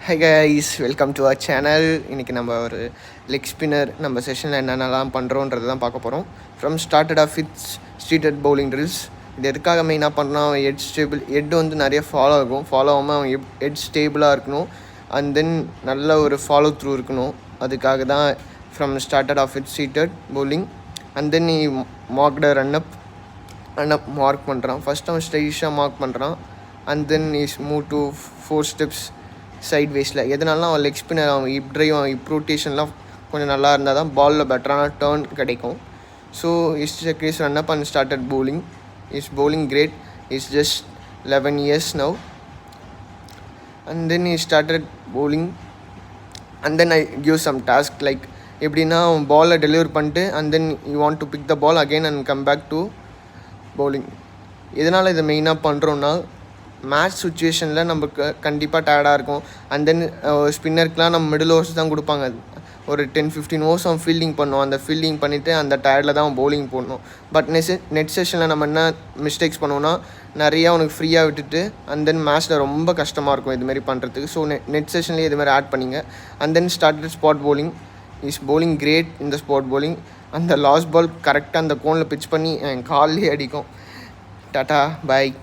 High guys, welcome to our channel. இன்றைக்கி நம்ம ஒரு லெக் ஸ்பின்னர் நம்ம செஷனில் என்னென்னலாம் பண்ணுறோன்றது தான் பார்க்க போகிறோம். From started off with straight bowling drills. இது எதுக்காக மெயினாக பண்ணால் அவன் ஹெட் வந்து நிறைய ஃபாலோ ஆகாமல் அவன் ஹெட் ஸ்டேபிளாக இருக்கணும். அண்ட் தென் நல்ல ஒரு ஃபாலோ த்ரூ இருக்கணும். அதுக்காக தான் from started off with straight bowling. And then நீ மார்க்ட ரன் அப் மார்க் பண்ணுறான். ஃபஸ்ட் அவன் ஸ்ட்ரைஷாக மார்க் பண்ணுறான். And then is move to 4 steps side வேஸில். எதனாலும் அவன் லெக் ஸ்பின்னர், அவன் ஹிப் ட்ரைவ், அவன் ஹிப் ரொட்டேஷன்லாம் கொஞ்சம் நல்லா இருந்தால் தான் பாலில் பெட்டரான டேர்ன் கிடைக்கும். So is run up and started bowling. Is bowling great. Is just 11 years now. And then he started bowling. And then I give some task like எப்படின்னா அவன் பாலை டெலிவர் பண்ணிட்டு and then you want to pick the ball again and come back to bowling. எதனால் இதை மெயினாக பண்ணுறோன்னா, match சுச்சுவேஷனில் நமக்கு கண்டிப்பாக டயர்டாக இருக்கும். அண்ட் தென் ஸ்பின்னருக்குலாம் நம்ம மிடில் ஓவர்ஸ் தான் கொடுப்பாங்க. ஒரு 10-15 ஓவர்ஸ் அவன் ஃபீல்டிங் பண்ணணும். அந்த ஃபீல்டிங் பண்ணிவிட்டு அந்த டயர்டில் தான் அவன் பவுலிங் போடணும். பட் நெட் செஷனில் நம்ம என்ன மிஸ்டேக்ஸ் பண்ணுவோன்னா, நிறையா அவனுக்கு ஃப்ரீயாக விட்டுட்டு அண்ட் தென் மேட்ச்சில் ரொம்ப கஷ்டமாக இருக்கும் இதுமாரி பண்ணுறதுக்கு. ஸோ நெட் செஷன்லேயே இதுமாதிரி ஆட் பண்ணிங்க. And then started spot bowling. Is bowling great இந்த ஸ்பாட் bowling. அந்த லாஸ்ட் பால் கரெக்டாக அந்த கோனில் பிச் பண்ணி என் கால்லேயே அடிக்கும். டாட்டா, பாய்.